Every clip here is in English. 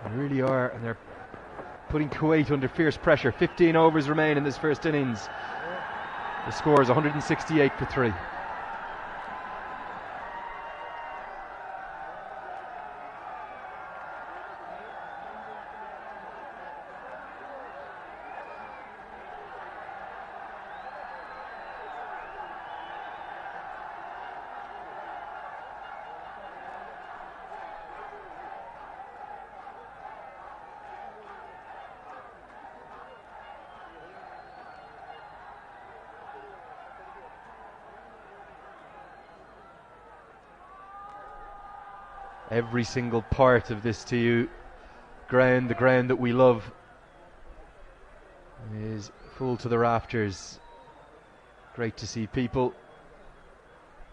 They really are, and they're putting Kuwait under fierce pressure. 15 overs remain in this first innings. The score is 168 for 3. Every single part of this TU ground, the ground that we love, is full to the rafters. Great to see people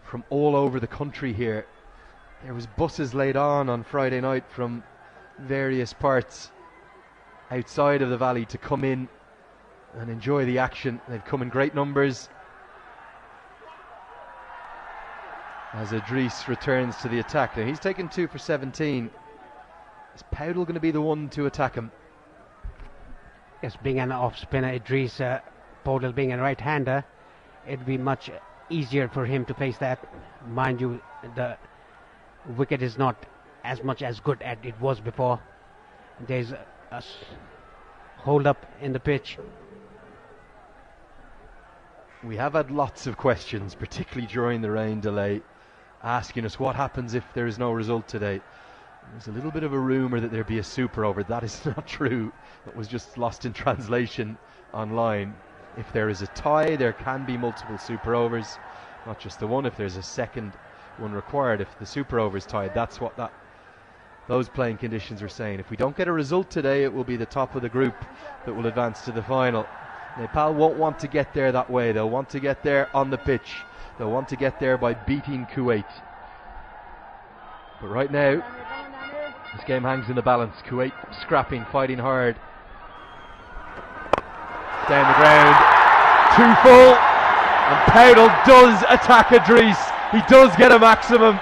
from all over the country here. There was buses laid on Friday night from various parts outside of the valley to come in and enjoy the action. They've come in great numbers as Idris returns to the attack. Now he's taken 2 for 17. Is Powdell going to be the one to attack him? Yes, being an off spinner, Idris Powdell being a right-hander, it'd be much easier for him to face that. Mind you, the wicket is not as much as good as it was before. There's a hold up in the pitch. We have had lots of questions, particularly during the rain delay, asking us what happens if there is no result today. There's a little bit of a rumour that there'd be a super over. That is not true. It was just lost in translation online. If there is a tie, there can be multiple super overs, not just the one. If there's a second one required, if the super over is tied, that's what those playing conditions are saying. If we don't get a result today, it will be the top of the group that will advance to the final. Nepal won't want to get there that way. They'll want to get there on the pitch. They'll want to get there by beating Kuwait. But right now, this game hangs in the balance. Kuwait scrapping, fighting hard. Down the ground, 2 full, and Powdell does attack Idris. He does get a maximum.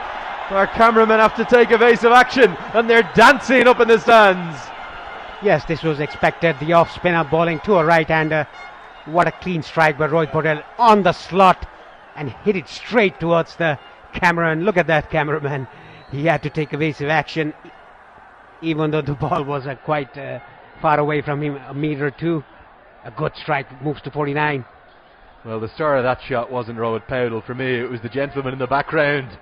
Our cameramen have to take evasive action, and they're dancing up in the stands. Yes, this was expected. The off spinner bowling to a right-hander. What a clean strike by Rohit Patel on the slot and hit it straight towards the camera. And look at that cameraman. He had to take evasive action, even though the ball was quite far away from him, a metre or two. A good strike, moves to 49. Well, the star of that shot wasn't Rohit Patel. For me, it was the gentleman in the background.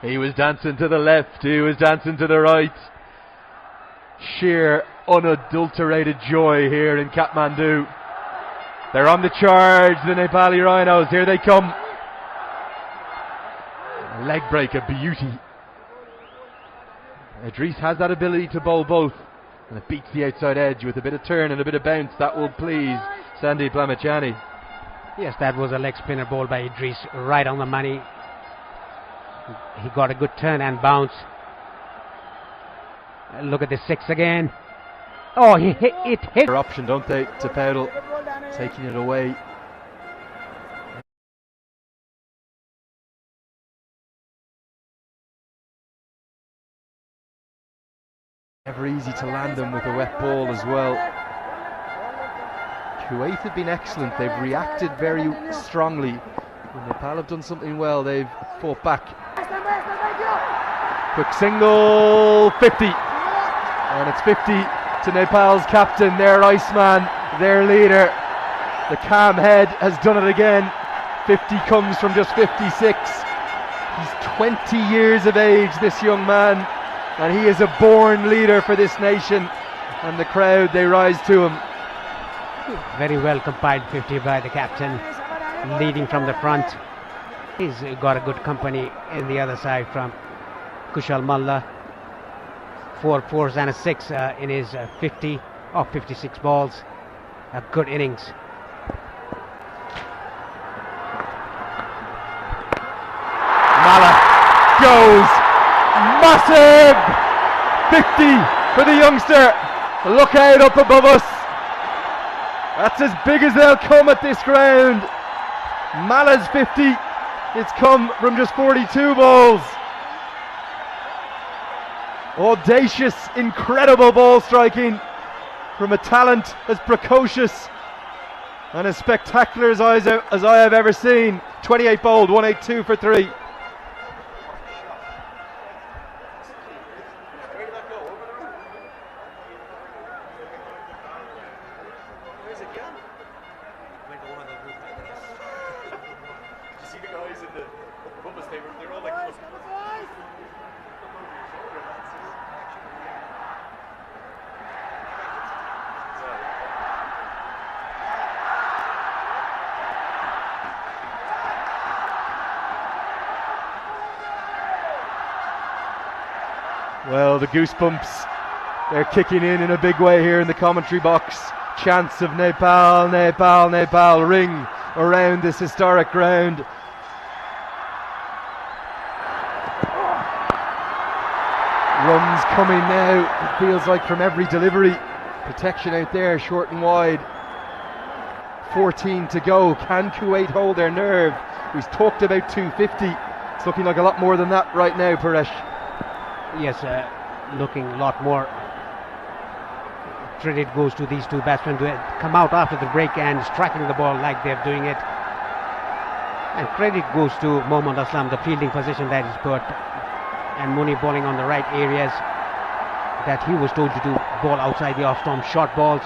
He was dancing to the left, he was dancing to the right. Sheer unadulterated joy here in Kathmandu. They're on the charge, the Nepali Rhinos. Here they come. A leg break, a beauty. Idris has that ability to bowl both, and it beats the outside edge with a bit of turn and a bit of bounce. That will please Sandeep Lamachani. Yes, that was a leg spinner ball by Idris, right on the money. He got a good turn and bounce. Look at the 6 again. Oh, it hit. Their option, don't they, to Powdell, taking it away. Never easy to land them with a wet ball as well. Kuwait have been excellent. They've reacted very strongly. When Nepal have done something well, they've fought back. Quick single, 50. And it's 50 to Nepal's captain, their Iceman, their leader. The calm head has done it again. 50 comes from just 56. He's 20 years of age, this young man, and he is a born leader for this nation. And the crowd, they rise to him. Very well compiled 50 by the captain, leading from the front. He's got a good company in the other side from Kushal Malla. 4 fours and a 6 in his 50 of 56 balls. A good innings. Malla goes massive 50 for the youngster. Look out up above us. That's as big as they'll come at this ground. Malla's 50. It's come from just 42 balls. Audacious, incredible ball striking from a talent as precocious and as spectacular as I have ever seen. 28 bowled, 182 for 3. Well, the goosebumps, they're kicking in a big way here in the commentary box. Chants of Nepal, Nepal, Nepal ring around this historic ground. Runs coming now, it feels like from every delivery. Protection out there, short and wide. 14 to go. Can Kuwait hold their nerve? We've talked about 250. It's looking like a lot more than that right now, Paresh. Yes, looking a lot more. Credit goes to these two batsmen to come out after the break and striking the ball like they're doing it. And credit goes to Mohammad Aslam, the fielding position that is put, and Muni bowling on the right areas that he was told to do, ball outside the off-stomp, short balls.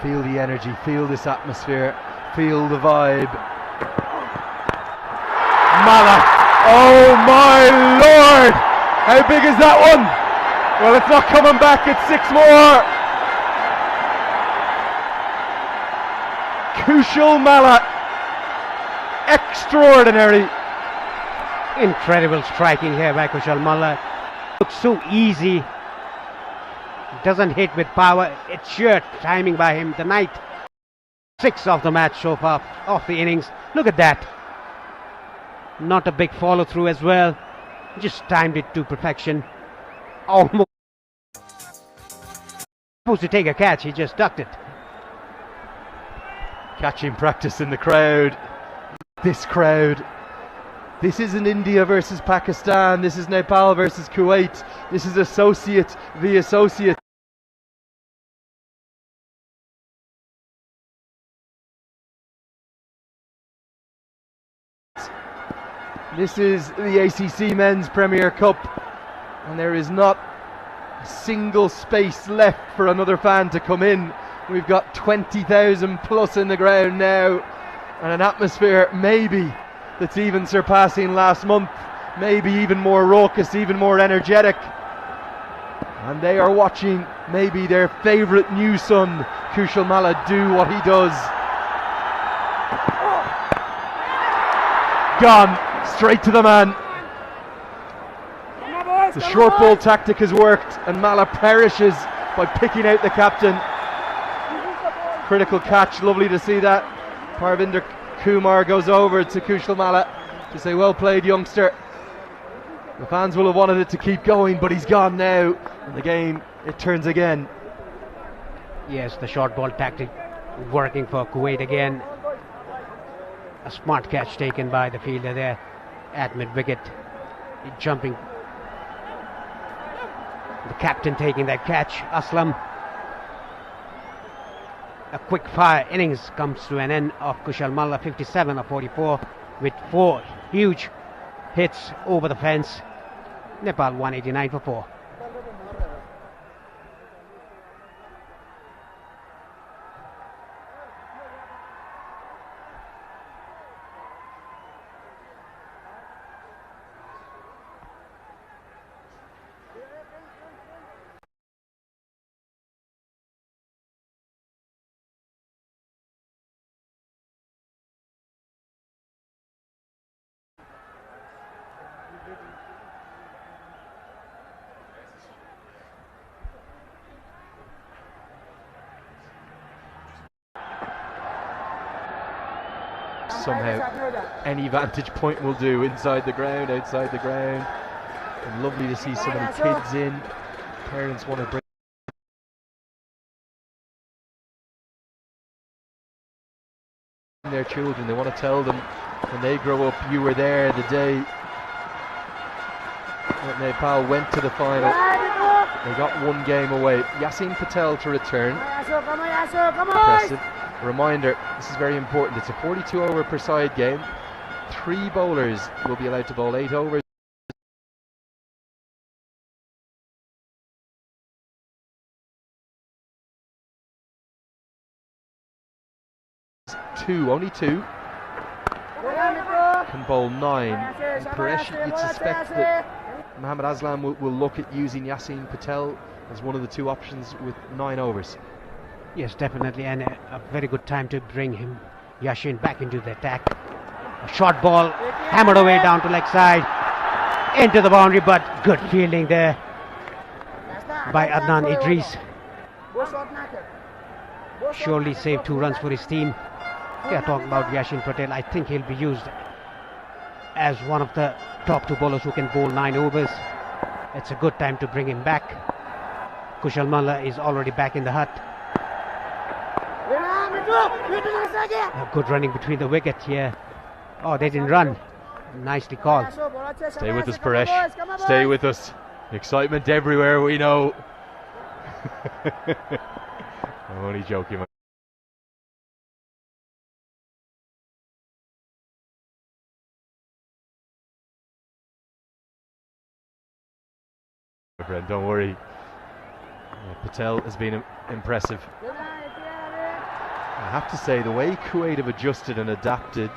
Feel the energy, feel this atmosphere, feel the vibe. Mala! Oh my lord! How big is that one? Well, it's not coming back, it's 6 more! Kushal Mala, extraordinary. Incredible striking here by Kushal Mala. Looks so easy. Doesn't hit with power. It's sheer timing by him. The night 6 of the match so far, of the innings. Look at that. Not a big follow through as well. Just timed it to perfection. Almost supposed to take a catch. He just ducked it. Catching practice in the crowd. This crowd. This isn't India versus Pakistan. This is Nepal versus Kuwait. This is associate v associate. This is the ACC Men's Premier Cup, and there is not a single space left for another fan to come in. We've got 20,000 plus in the ground now, and an atmosphere maybe that's even surpassing last month, maybe even more raucous, even more energetic. And they are watching maybe their favourite new son, Kushal Mala, do what he does. Gone. Straight to the man. The short ball tactic has worked, and Mala perishes by picking out the captain. Critical catch, lovely to see that. Parvinder Kumar goes over to Kushal Mala to say, well played, youngster. The fans will have wanted it to keep going, but he's gone now, and the game, it turns again. Yes, the short ball tactic working for Kuwait again. A smart catch taken by the fielder there at mid-wicket, jumping. The captain taking that catch, Aslam. A quick fire innings comes to an end of Kushal Mala, 57 of 44 with 4 huge hits over the fence. Nepal 189 for 4. Somehow any vantage point will do, inside the ground, outside the ground. And lovely to see so many kids in. Parents want to bring their children, they want to tell them when they grow up, you were there the day that Nepal went to the final. They got one game away. Yasin Patel to return. Impressive. Reminder, this is very important. It's a 42 over per side game. 3 bowlers will be allowed to bowl 8 overs. Only two can bowl 9. And Paresh, you'd suspect that Mohammad Aslam will look at using Yasin Patel as one of the 2 options with 9 overs. Yes, definitely, and a very good time to bring him, Yashin, back into the attack. A short ball hammered away down to leg side, into the boundary, but good fielding there by Adnan Idris. Surely saved 2 runs for his team. We are talking about Yashin Patel. I think he'll be used as one of the top 2 bowlers who can bowl 9 overs. It's a good time to bring him back. Kushal Malla is already back in the hut. A good running between the wicket here. Oh, they didn't run. Nicely called. Stay with us, Paresh. Stay with us. Excitement everywhere, we know. I'm only joking. My friend, don't worry. Patel has been impressive. I have to say, the way Kuwait have adjusted and adapted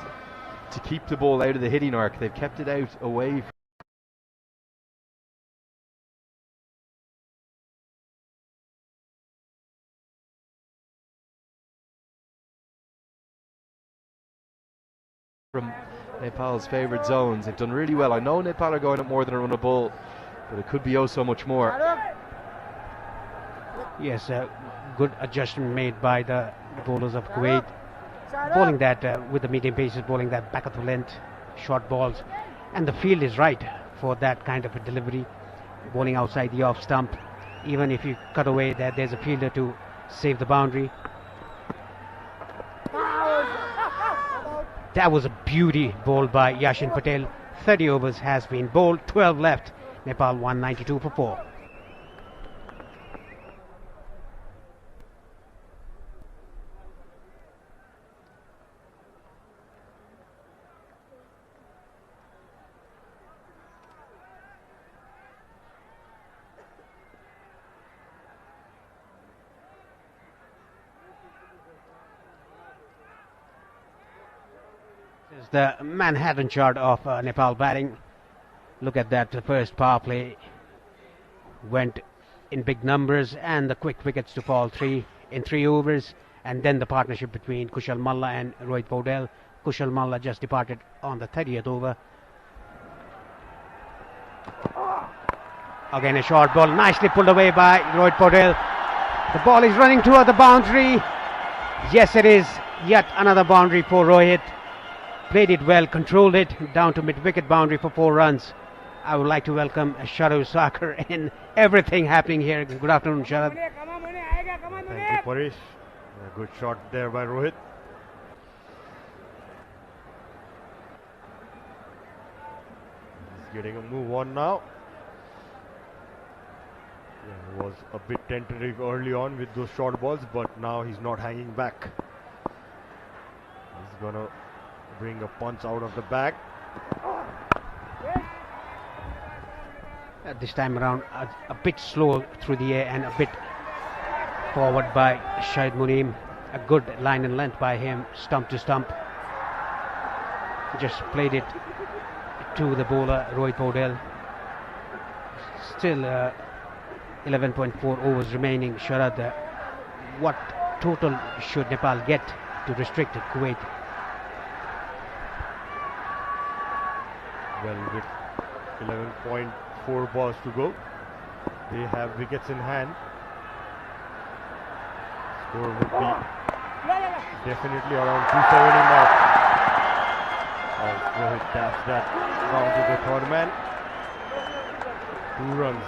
to keep the ball out of the hitting arc, they've kept it out away from Nepal's favourite zones. They've done really well. I know Nepal are going at more than a run a ball, but it could be oh so much more. Yes, good adjustment made by the bowlers of Kuwait. Bowling that with the medium paces, bowling that back of the length, short balls. And the field is right for that kind of a delivery. Bowling outside the off stump. Even if you cut away, there's a fielder to save the boundary. That was a beauty bowled by Yashin Patel. 30 overs has been bowled, 12 left. Nepal 192 for 4. This is the Manhattan chart of Nepal batting. Look at that, the first power play went in big numbers, and the quick wickets to fall 3 in 3 overs, and then the partnership between Kushal Malla and Rohit Paudel. Kushal Malla just departed on the 30th over. Again a short ball, nicely pulled away by Rohit Paudel. The ball is running toward the boundary. Yes, it is yet another boundary for Rohit. Played it well, controlled it down to mid-wicket boundary for 4 runs. I would like to welcome Sharad Sakar in everything happening here. Good afternoon, Sharad. Thank you, Paresh. A good shot there by Rohit. He's getting a move on now. Yeah, he was a bit tentative early on with those short balls, but now he's not hanging back. He's gonna bring a punch out of the bag. This time around, a bit slow through the air and a bit forward by Shahid Muneem. A good line and length by him, stump to stump. Just played it to the bowler, Rohit Paudel. Still 11.4 overs remaining. Sharad, what total should Nepal get to restrict Kuwait? Well, with 11.4 balls to go, they have wickets in hand. Score would be definitely around 270 mark. As Rohit taps that down to the third man. 2 runs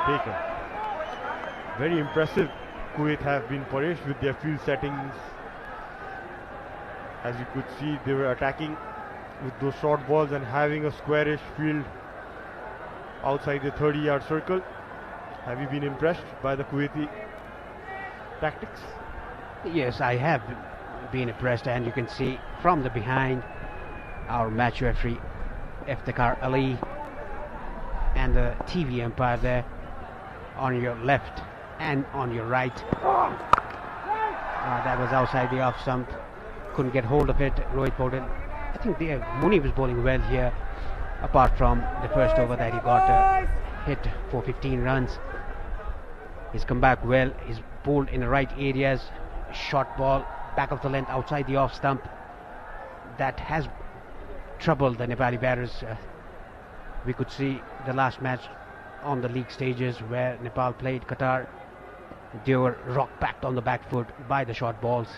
taken. Very impressive. Kuwait have been punished with their field settings. As you could see, they were attacking with those short balls and having a squarish field outside the 30-yard circle. Have you been impressed by the Kuwaiti tactics? Yes, I have been impressed, and you can see from the behind our match referee Iftikhar Ali and the TV umpire there on your left and on your right. That was outside the off stump. Couldn't get hold of it. Rohit Paudel. I think Munib was bowling well here, apart from the first over that he got hit for 15 runs. He's come back well. He's bowled in the right areas. Short ball, back of the length, outside the off stump. That has troubled the Nepali batters. We could see the last match on the league stages where Nepal played Qatar. They were rocked back on the back foot by the short balls.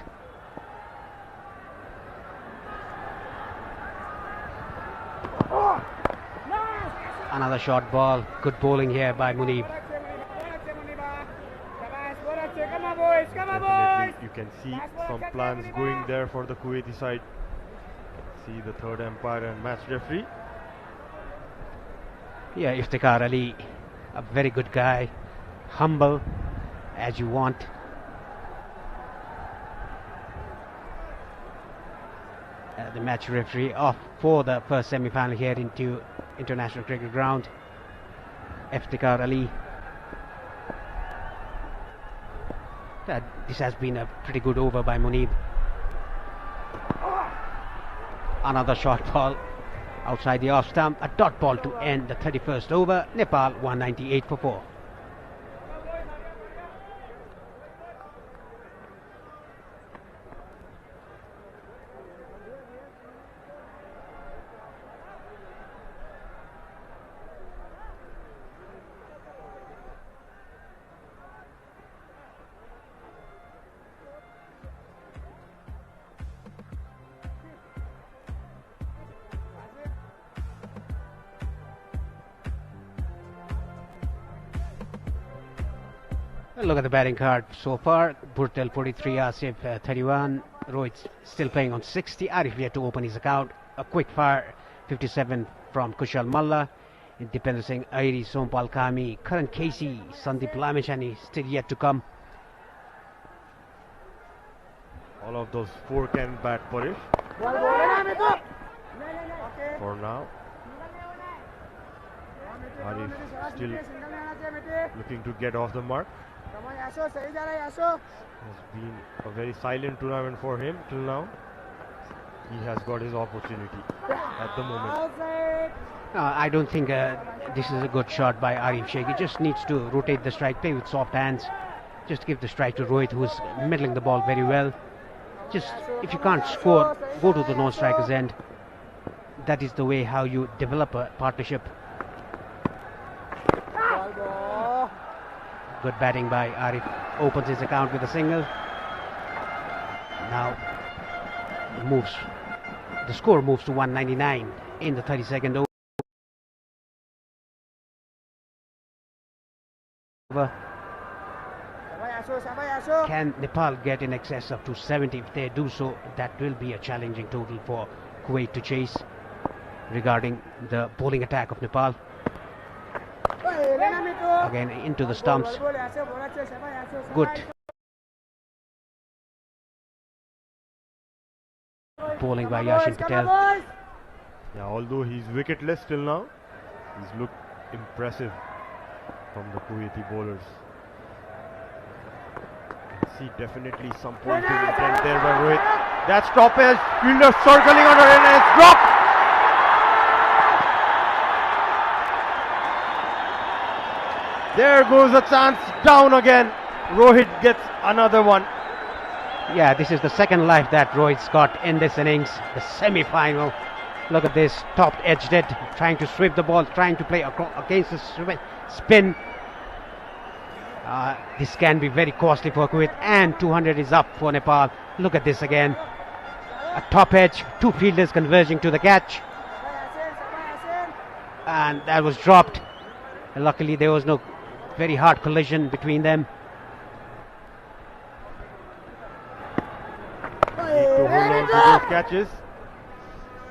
Another short ball. Good bowling here by Munib. Definitely, you can see some plans going there for the Kuwaiti side. See the third umpire and match referee. Yeah, Iftikhar Ali, a very good guy, humble as you want. The match referee off for the first semi-final here into International Cricket Ground. Iftikhar Ali. This has been a pretty good over by Munib. Another short ball outside the off stump. A dot ball to end the 31st over. Nepal 198 for 4. Look at the batting card so far. Burtel 43, Asif 31. Rohit still playing on 60. Arif yet to open his account. A quick fire 57 from Kushal Malla. Dipender Singh, Airi, Sompal Kami, Karan Casey, Sandeep Lamishani still yet to come. All of those four can bat Parish. For now, Arif still looking to get off the mark. Has been a very silent tournament for him till now. He has got his opportunity at the moment. I don't think this is a good shot by Arif Sheikh. He just needs to rotate the strike, play with soft hands. Just give the strike to Rohit, who's middling the ball very well. Just, if you can't score, go to the non-striker's end. That is the way how you develop a partnership. Good batting by Arif. Opens his account with a single. Now the score moves to 199 in the 32nd over. Can Nepal get in excess of 270? If they do so, that will be a challenging total for Kuwait to chase regarding the bowling attack of Nepal. Again into the stumps. Good bowling by Yashin Patel. Yeah, although he's wicketless till now, he's looked impressive from the Kuwaiti bowlers. See definitely some pointing intent there by Rohit. That stoppage, fielder circling on her and it's dropped. There goes a chance down again. Rohit gets another one. Yeah, this is the second life that Rohit's got in this innings, the semi-final. Look at this, topped edged it, trying to sweep the ball, trying to play against the spin. This can be very costly for Kuwait, and 200 is up for Nepal. Look at this again. A top edge, two fielders converging to the catch. And that was dropped. And luckily there was no very hard collision between them. Need to hold on to those catches.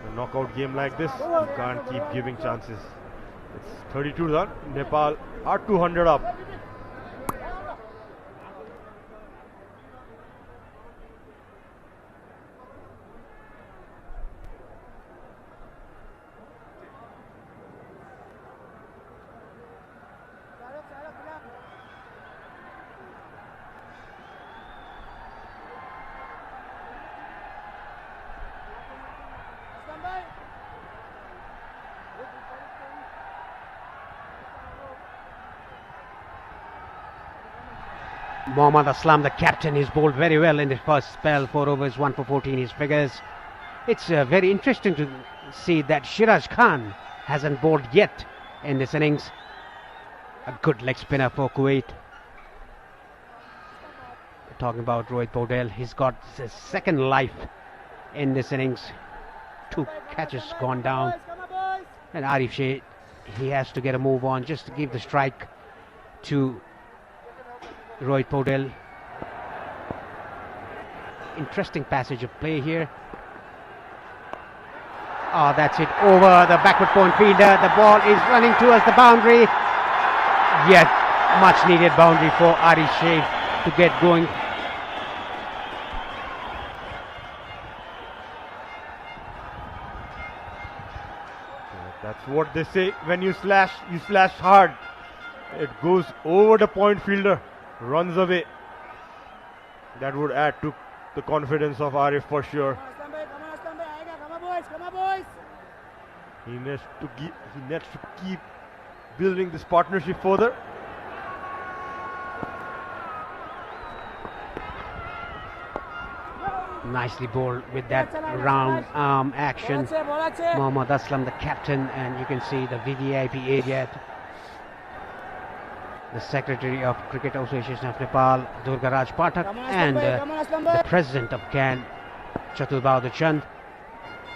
A knockout game like this, you can't keep giving chances. It's 32 run. Nepal are 200 up. Mohammad Aslam, the captain, is bowled very well in the first spell. 4 overs, 1 for 14 his figures. It's very interesting to see that Shiraj Khan hasn't bowled yet in this innings. A good leg spinner for Kuwait. We're talking about Rohit Paudel. He's got his second life in this innings. 2 catches gone down. And Arif Sheikh, he has to get a move on just to give the strike to Rohit Paudel. Interesting passage of play here. Oh, that's it, over the backward point fielder. The ball is running towards the boundary. Yes, much needed boundary for Arif Sheikh to get going. That's what they say, when you slash hard. It goes over the point fielder, runs away. That would add to the confidence of Arif for sure. He needs to keep building this partnership further. Nicely bowled with that round arm action. Mohammad Aslam, the captain, and you can see the VVIP area. The Secretary of Cricket Association of Nepal, Durgaraj Pathak, and the President of CAN, Chatur Bahadur Chand,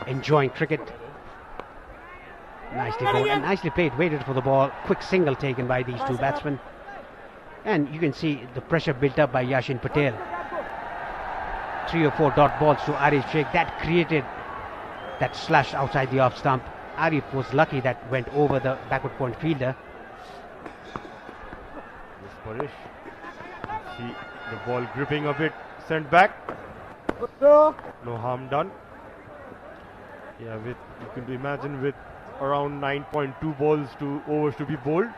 enjoying cricket. Nicely bowled and nicely played, waited for the ball. Quick single taken by these 2 batsmen. And you can see the pressure built up by Yashin Patel. 3 or 4 dot balls to Arif Sheikh. That created that slash outside the off stump. Arif was lucky that went over the backward point fielder. See the ball gripping a bit, sent back. No harm done. Yeah, you can imagine with around 9.2 overs to be bowled.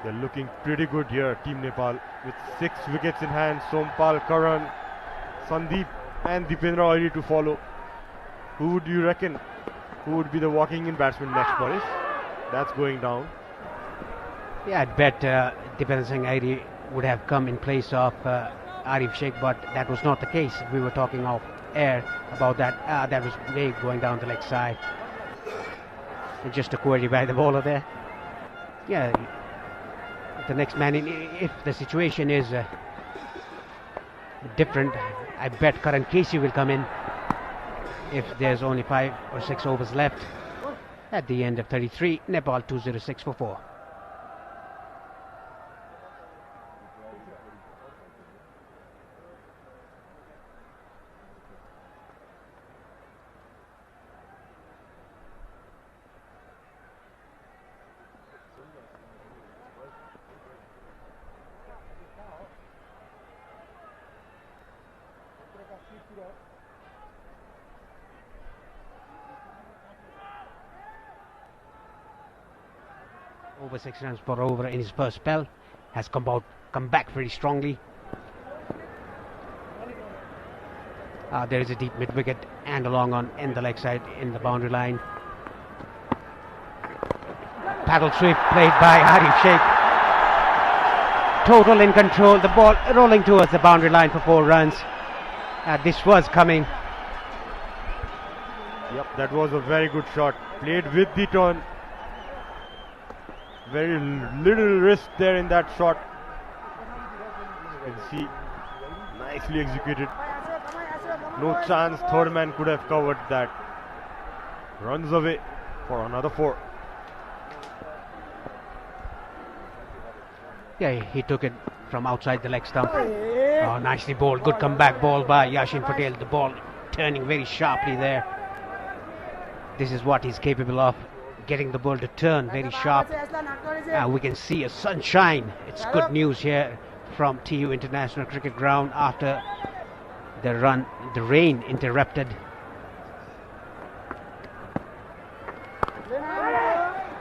They're looking pretty good here, Team Nepal, with 6 wickets in hand. Sompal, Karan, Sandeep and Dipendra ready to follow. Who would you reckon? Who would be the walking in batsman next, Boris? That's going down. Yeah, I'd bet Dipendra Singh Airi would have come in place of Arif Sheikh, but that was not the case. We were talking off air about that. That was way going down the leg side. And just a query by the bowler there. Yeah, the next man in, if the situation is different, I bet Karan Casey will come in if there's only 5 or 6 overs left at the end of 33. Nepal 206 for 4. Over 6 runs per over in his first spell. Has come back very strongly. There is a deep mid wicket and a long on in the leg side in the boundary line. Paddle sweep played by Arif Sheikh. Total in control. The ball rolling towards the boundary line for 4 runs. This was coming. Yep, that was a very good shot. Played with the turn. Very little risk there in that shot. You can see, nicely executed. No chance third man could have covered that. Runs away for another 4. Yeah, he took it from outside the leg stump. Oh, nicely bowled. Good comeback ball by Yashin Patel. The ball turning very sharply there. This is what he's capable of. getting the ball to turn very sharp. We can see a sunshine. It's good news here from TU International Cricket Ground after the rain interrupted.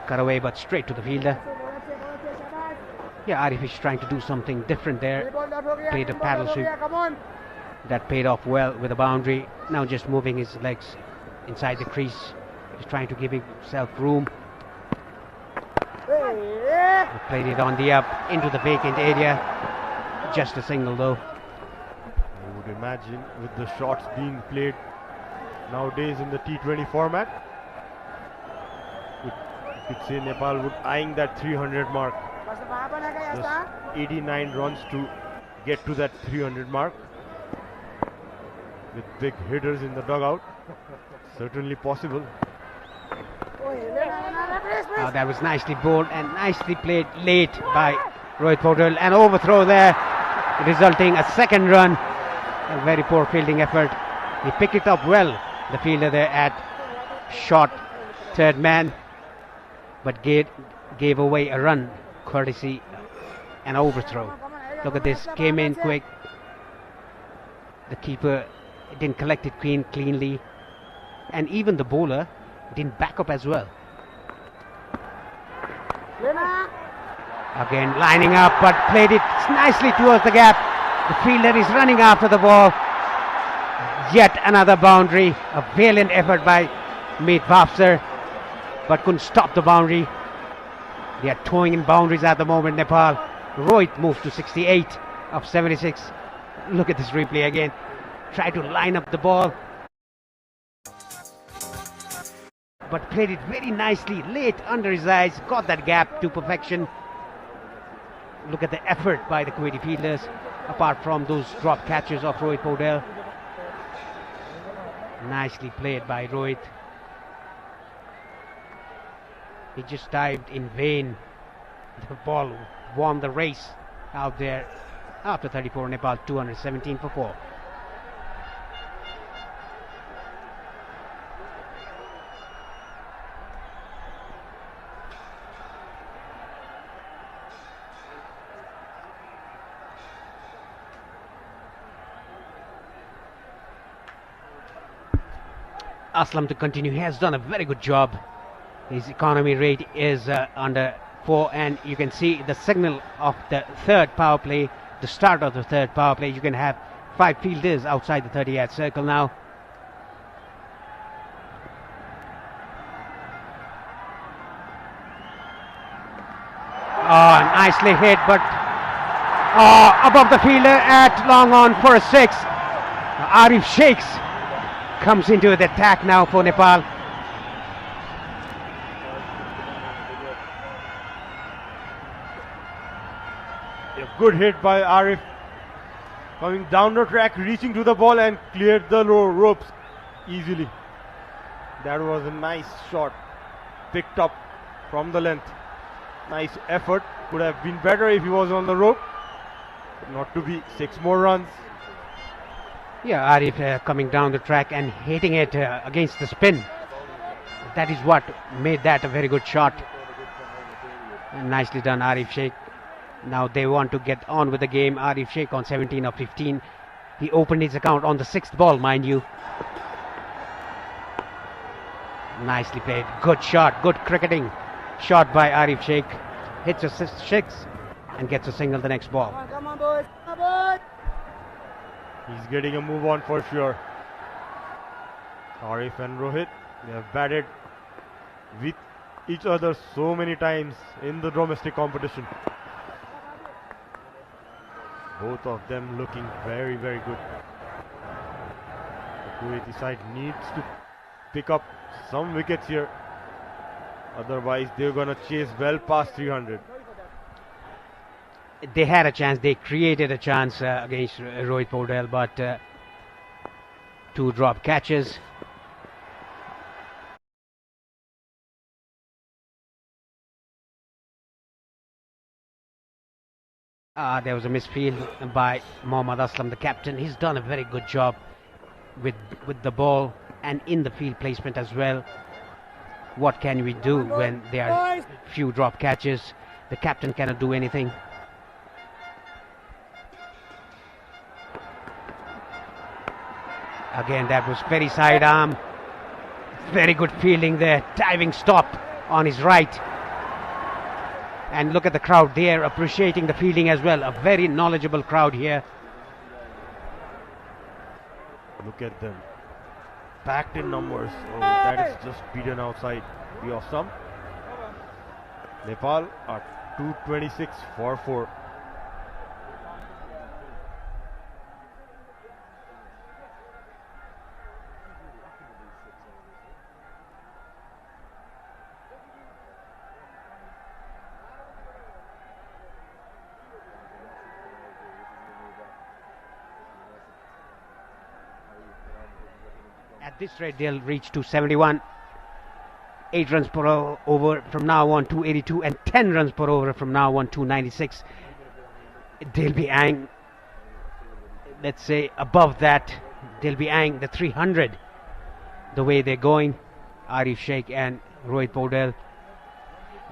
Cut away but straight to the fielder. Yeah, Arif is trying to do something different there. Played a paddle sweep. That paid off well with a boundary. Now just moving his legs inside the crease. He's trying to give himself room. He played it on the up into the vacant area. Just a single though. I would imagine with the shots being played nowadays in the T20 format, you could say Nepal would eyeing that 300 mark. Just 89 runs to get to that 300 mark. With big hitters in the dugout, certainly possible. That was nicely bowled and nicely played late by Rohit Paudel. An overthrow there, resulting a second run. A very poor fielding effort. He picked it up well, the fielder there at short third man, but gave away a run, courtesy an overthrow. Look at this, came in quick. The keeper didn't collect it cleanly, and even the bowler didn't back up as well. Again lining up, but played it nicely towards the gap. The fielder is running after the ball. Yet another boundary. A valiant effort by Meet Vafsar, but couldn't stop the boundary. They are towing in boundaries at the moment, Nepal. Rohit moved to 68 of 76. Look at this replay again. Try to line up the ball, but played it very nicely late under his eyes. Got that gap to perfection. Look at the effort by the Kuwaiti fielders, apart from those drop catches of Rohit Paudel. Nicely played by Rohit. He just dived in vain. The ball won the race out there. After 34, Nepal 217 for 4. Aslam to continue. He has done a very good job. His economy rate is under 4, and you can see the signal of the third power play, the start of the third power play. You can have 5 fielders outside the 30-yard circle now. Oh, nicely hit, but above the fielder at long on for a 6. Arif Sheikhs comes into the attack now for Nepal. A good hit by Arif, coming down the track, reaching to the ball and cleared the ropes easily. That was a nice shot, picked up from the length. Nice effort. Could have been better if he was on the rope. Not to be. 6 more runs. Yeah, Arif coming down the track and hitting it against the spin. That is what made that a very good shot. And nicely done, Arif Sheikh. Now they want to get on with the game. Arif Sheikh on 17 of 15. He opened his account on the 6th ball, mind you. Nicely played. Good shot. Good cricketing shot by Arif Sheikh. Hits a 6 and gets a single the next ball. Come on, boys. Come on, boys. He's getting a move on for sure. Arif and Rohit, they have batted with each other so many times in the domestic competition. Both of them looking very, very good. The Kuwaiti side needs to pick up some wickets here. Otherwise, they're going to chase well past 300. They had a chance. They created a chance against Rohit Paudel, but 2 drop catches. There was a misfield by Mohammad Aslam, the captain. He's done a very good job with the ball and in the field placement as well. What can we do when there are few drop catches? The captain cannot do anything. Again, that was very sidearm. Very good fielding there. Diving stop on his right. And look at the crowd there, appreciating the fielding as well. A very knowledgeable crowd here. Look at them. Packed in numbers. Oh, that is just beaten outside the off stump. Nepal are 226 for 4. At this rate, they'll reach 271. 8 runs per over from now on, 282, and 10 runs per over from now on, 296. They'll be eyeing, let's say, above that. They'll be eyeing the 300. The way they're going, Arif Sheikh and Rohit Paudel.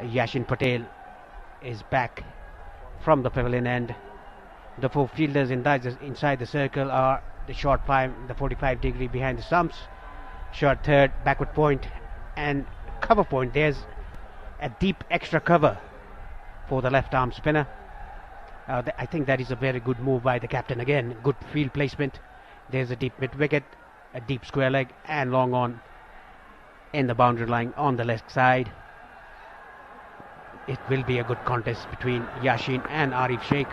Yashin Patel is back from the pavilion end. The 4 fielders inside the circle are the short 5, the 45 degree behind the stumps, short third, backward point, and cover point. There's a deep extra cover for the left arm spinner. I think that is a very good move by the captain. Again, good field placement. There's a deep mid wicket, a deep square leg, and long on in the boundary line on the left side. It will be a good contest between Yashin and Arif Sheikh.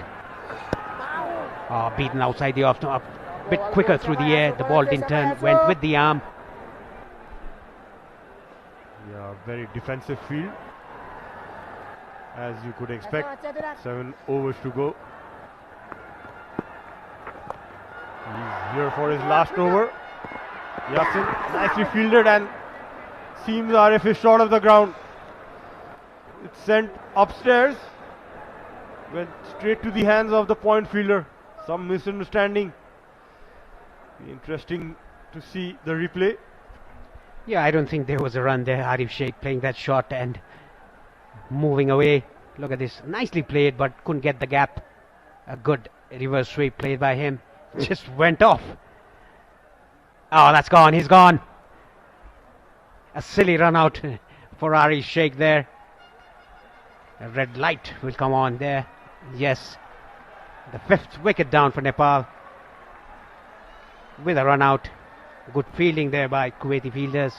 Beaten outside the off, a bit quicker through the air. The ball didn't turn, went with the arm. Yeah, very defensive field, as you could expect. 7 overs to go. He's here for his last over. Yasin nicely fielded, and seems RF is short of the ground. It's sent upstairs, went straight to the hands of the point fielder. Some misunderstanding. Be interesting to see the replay. Yeah, I don't think there was a run there. Arif Sheikh playing that shot and moving away. Look at this. Nicely played, but couldn't get the gap. A good reverse sweep played by him. Just went off. Oh, that's gone. He's gone. A silly run out for Arif Sheikh there. A red light will come on there. Yes. The 5th wicket down for Nepal. With a run out. Good fielding there by Kuwaiti fielders.